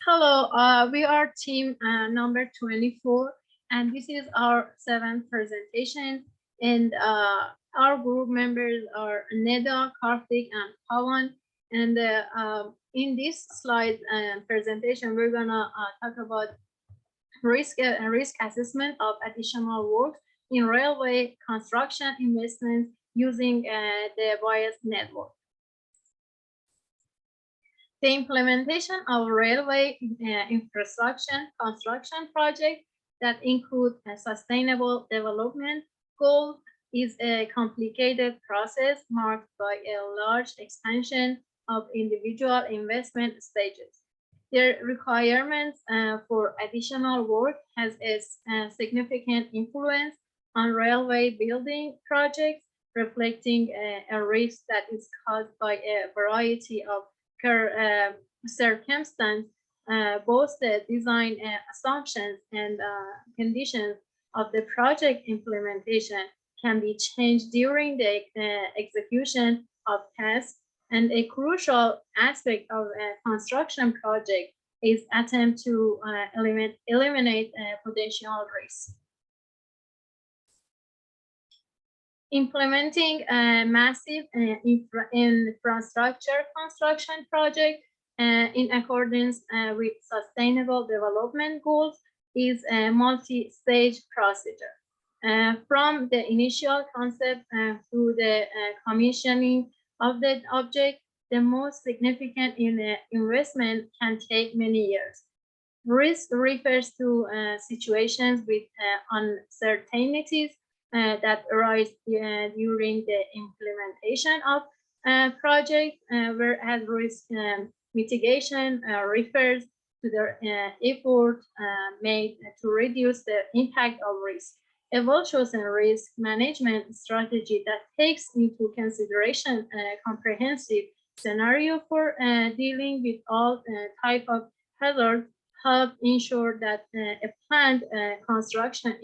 Hello, we are team number 24, and this is our seventh presentation. And our group members are Neda, Karthik, and Pawan. And in this slide presentation, we're gonna talk about risk assessment of additional work in railway construction investments using the Bias network. The implementation of railway infrastructure construction projects that include a sustainable development goal is a complicated process marked by a large expansion of individual investment stages. The requirements for additional work has a significant influence on railway building projects, reflecting a risk that is caused by a variety of circumstance, both the design assumptions and conditions of the project implementation can be changed during the execution of tasks. And a crucial aspect of a construction project is attempt to eliminate potential risks. Implementing a massive infrastructure construction project in accordance with sustainable development goals is a multi-stage procedure. From the initial concept through the commissioning of the object, the most significant investment can take many years. Risk refers to situations with uncertainties that arise during the implementation of a project, whereas risk mitigation refers to the effort made to reduce the impact of risk. Eval shows a risk management strategy that takes into consideration a comprehensive scenario for dealing with all type of hazards, help ensure that a planned construction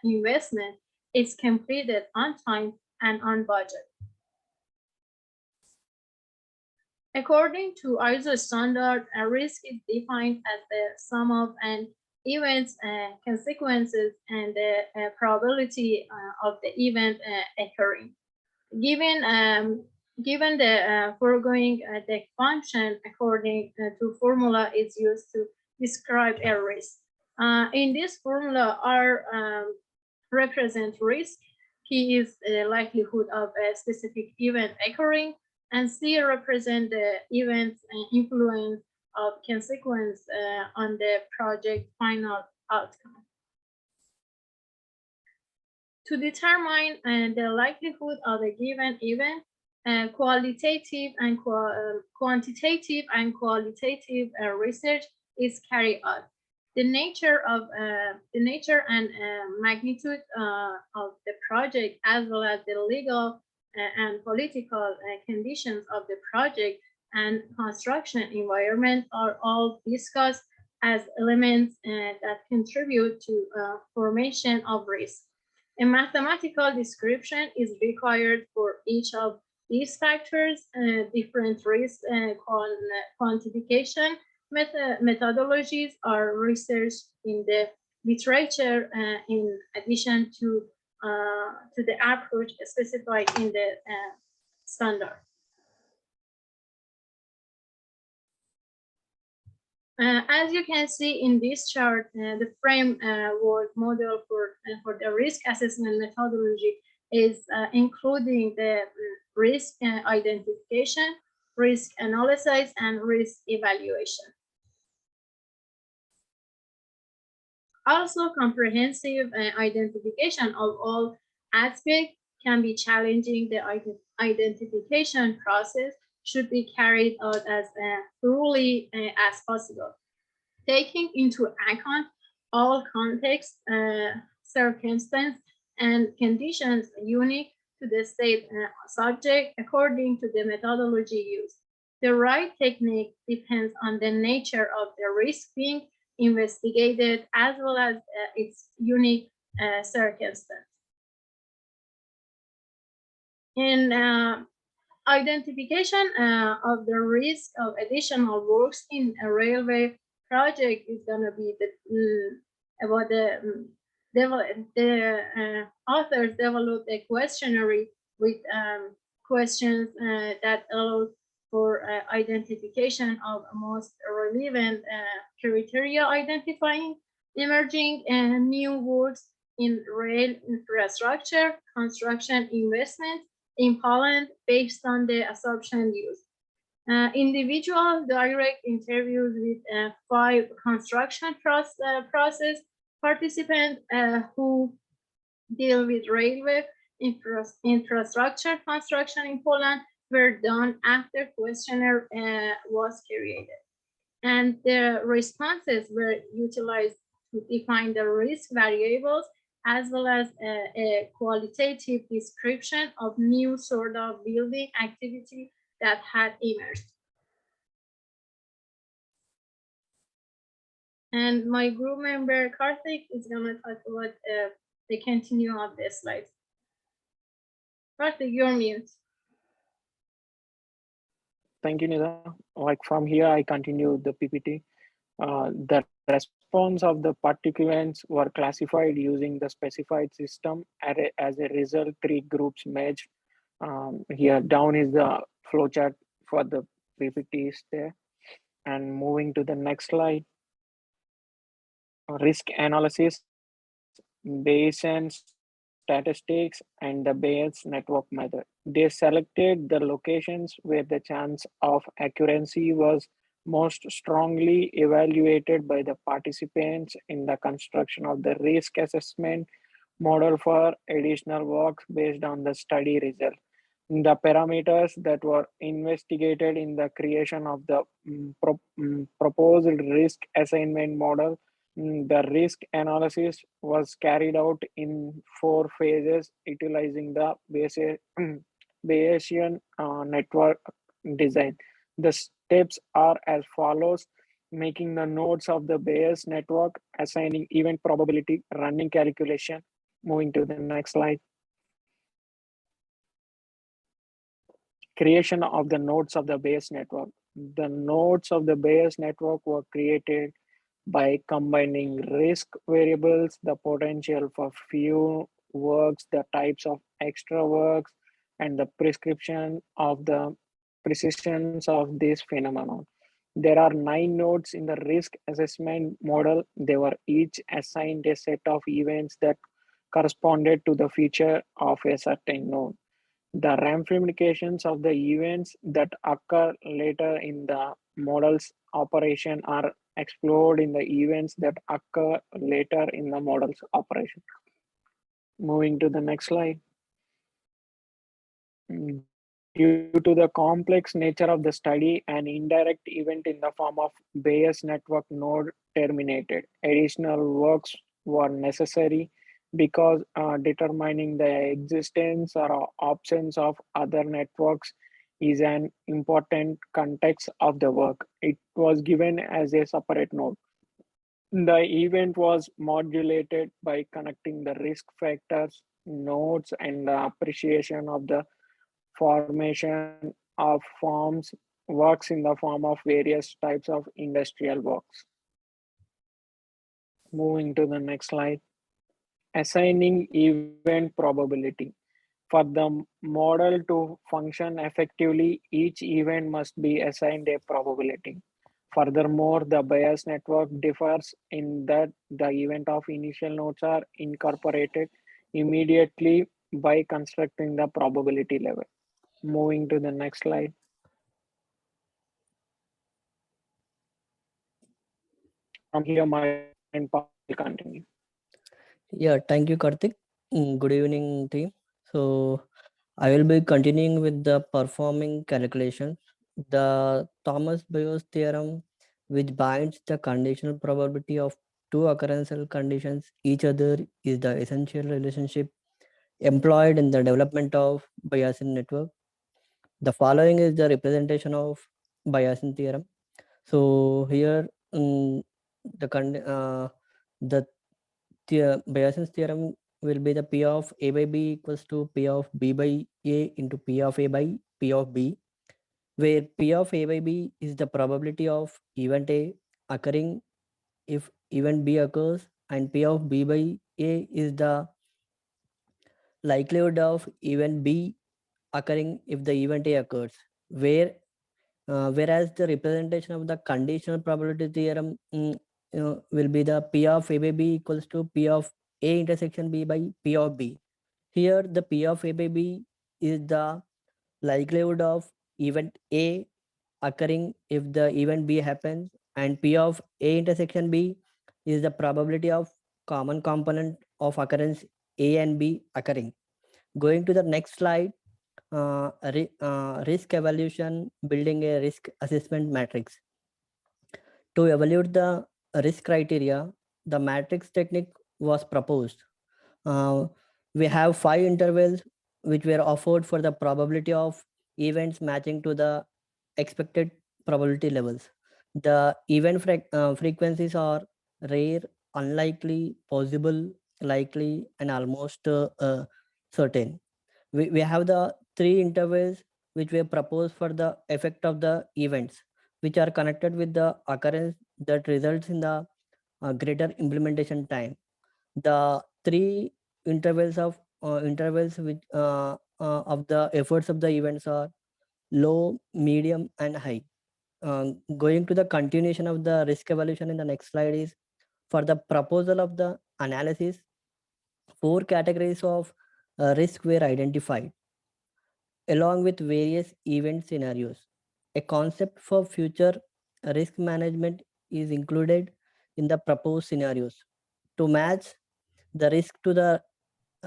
investment is completed on time and on budget. According to ISO standard, a risk is defined as the sum of an event's consequences and the probability of the event occurring. Given the foregoing, the function according to formula is used to describe a risk. In this formula, R represent risk, P is the likelihood of a specific event occurring, and C represent the event's influence of consequence on the project final outcome. To determine the likelihood of a given event, qualitative and quantitative and qualitative research is carried out. The nature and magnitude of the project, as well as the legal and political conditions of the project and construction environment, are all discussed as elements that contribute to formation of risk. A mathematical description is required for each of these factors. Different risk quantification methodologies are researched in the literature in addition to the approach specified in the standard. As you can see in this chart, the framework model for the risk assessment methodology is including the risk identification, risk analysis, and risk evaluation. Also, comprehensive identification of all aspects can be challenging. The identification process should be carried out as thoroughly as possible, taking into account all context, circumstance, and conditions unique to the state subject according to the methodology used. The right technique depends on the nature of the risk being investigated as well as its unique circumstance. In identification of the risk of additional works in a railway project is gonna be about the authors developed a questionnaire with questions that allow for identification of most relevant criteria identifying emerging and new works in rail infrastructure construction investment in Poland based on the assumption used. Individual direct interviews with 5 construction process participants who deal with railway infrastructure construction in Poland were done after questionnaire was created. And the responses were utilized to define the risk variables as well as a qualitative description of new sort of building activity that had emerged. And my group member Karthik is going to talk about the continue of the slides. Karthik, you're mute. Thank you, Nida. Like from here, I continue the PPT. The response of the participants were classified using the specified system. As a result, 3 groups merged. Here down is the flowchart for the PPTs there. And moving to the next slide. Risk analysis, Bayesian statistics, and the Bayes network method. They selected the locations where the chance of accuracy was most strongly evaluated by the participants in the construction of the risk assessment model for additional work based on the study result. The parameters that were investigated in the creation of the proposed risk assignment model. The risk analysis was carried out in 4 phases, utilizing the Bayesian network design. The steps are as follows: making the nodes of the Bayes network, assigning event probability, running calculation. Moving to the next slide. Creation of the nodes of the Bayes network. The nodes of the Bayes network were created by combining risk variables, the potential for few works, the types of extra works, and the prescription of the precisions of this phenomenon. There are 9 nodes in the risk assessment model. They were each assigned a set of events that corresponded to the feature of a certain node. The ramifications of the events that occur later in the model's operation are explored in the events that occur later in the model's operation. Moving to the next slide. Due to the complex nature of the study, an indirect event in the form of Bayes network node terminated. Additional works were necessary because determining the existence or absence of other networks is an important context of the work. It was given as a separate node. The event was modulated by connecting the risk factors, nodes, and the appreciation of the formation of forms, works in the form of various types of industrial works. Moving to the next slide. Assigning event probability. For the model to function effectively, each event must be assigned a probability. Furthermore, the Bayes network differs in that the event of initial nodes are incorporated immediately by constructing the probability level. Moving to the next slide. From here, my part will continue. Yeah, thank you, Karthik. Good evening, team. So I will be continuing with the performing calculations. The Thomas Bayes theorem, which binds the conditional probability of 2 occurrenceal conditions each other, is the essential relationship employed in the development of Bayesian network. The following is the representation of Bayesian theorem. So here, the Bayesian's theorem will be the P of A by B equals to P of B by A into P of A by P of B, where P of A by B is the probability of event A occurring if event B occurs, and P of B by A is the likelihood of event B occurring if the event A occurs, whereas the representation of the conditional probability theorem will be the P of A by B equals to P of A intersection B by P of B. Here the P of A by B is the likelihood of event A occurring if the event B happens, and P of A intersection B is the probability of common component of occurrence A and B occurring. Going to the next slide, risk evaluation, building a risk assessment matrix. To evaluate the risk criteria, the matrix technique was proposed. We have 5 intervals which were offered for the probability of events matching to the expected probability levels. The event frequencies are rare, unlikely, possible, likely, and almost certain. We have the 3 intervals which were proposed for the effect of the events, which are connected with the occurrence that results in the greater implementation time. The 3 intervals which of the efforts of the events are low, medium, and high. Going to the continuation of the risk evaluation in the next slide is for the proposal of the analysis, 4 categories of risk were identified along with various event scenarios. A concept for future risk management is included in the proposed scenarios. To match the risk to the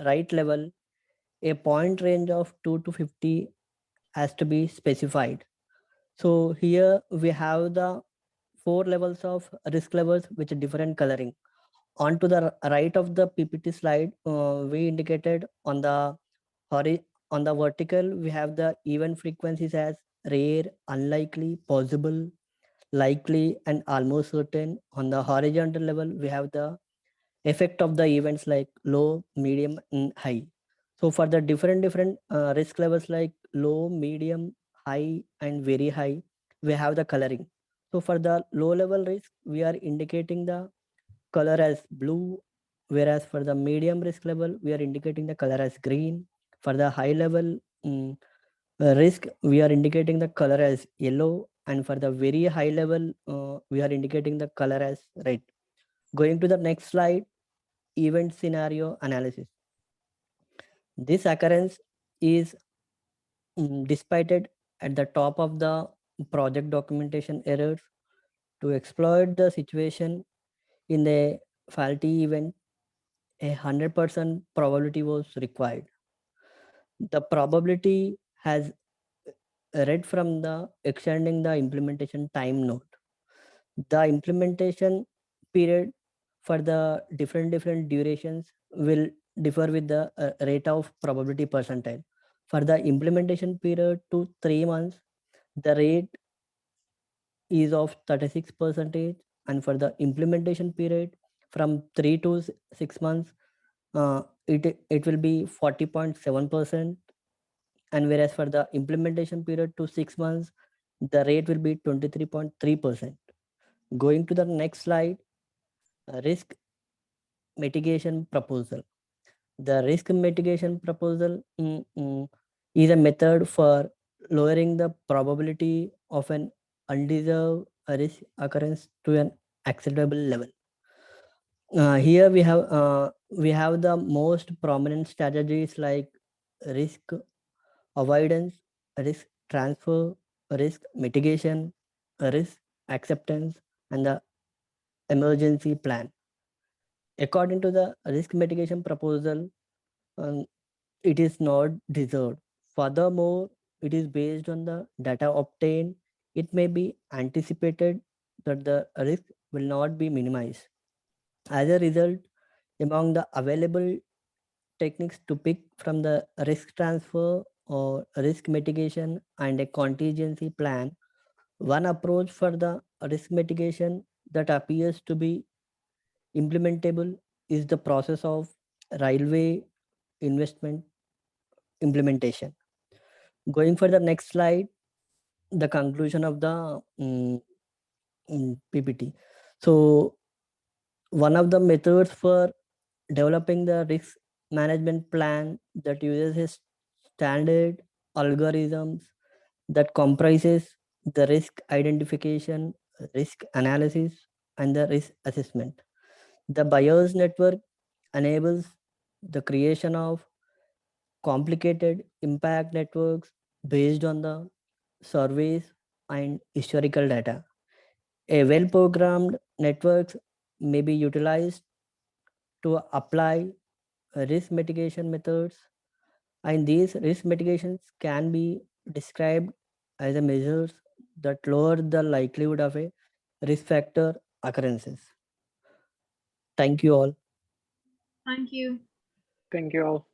right level, a point range of 2 to 50 has to be specified. So here we have the 4 levels of risk levels with different coloring. On to the right of the PPT slide, we indicated on the on the vertical, we have the event frequencies as rare, unlikely, possible, likely, and almost certain. On the horizontal level, we have the effect of the events like low, medium, and high. So for the different risk levels like low, medium, high, and very high, we have the coloring. So for the low level risk, we are indicating the color as blue, whereas for the medium risk level, we are indicating the color as green. For the high level risk, we are indicating the color as yellow, and for the very high level, we are indicating the color as red. Going to the next slide, event scenario analysis. This occurrence is displayed at the top of the project documentation errors. To exploit the situation in the faulty event, a 100% probability was required. The probability has read from the extending the implementation time node. The implementation period for the different durations will differ with the rate of probability percentile. For the implementation period to 3 months, the rate is of 36%, and for the implementation period from 3 to 6 months, it will be 40.7%, and whereas for the implementation period to 6 months, the rate will be 23.3%. Going to the next slide, risk mitigation proposal. The risk mitigation proposal is a method for lowering the probability of an undeserved risk occurrence to an acceptable level. Here we have the most prominent strategies like risk avoidance, risk transfer, risk mitigation, risk acceptance, and the emergency plan. According to the risk mitigation proposal, it is not deserved. Furthermore, it is based on the data obtained. It may be anticipated that the risk will not be minimized. As a result, among the available techniques to pick from the risk transfer or risk mitigation and a contingency plan, one approach for the risk mitigation that appears to be implementable is the process of railway investment implementation. Going for the next slide, the conclusion of the PPT. So one of the methods for developing the risk management plan that uses a standard algorithms that comprises the risk identification, risk analysis, and the risk assessment. The BIOS network enables the creation of complicated impact networks based on the surveys and historical data. A well-programmed network may be utilized to apply risk mitigation methods, and these risk mitigations can be described as a measures that lower the likelihood of a risk factor occurrences. Thank you all. Thank you. Thank you all.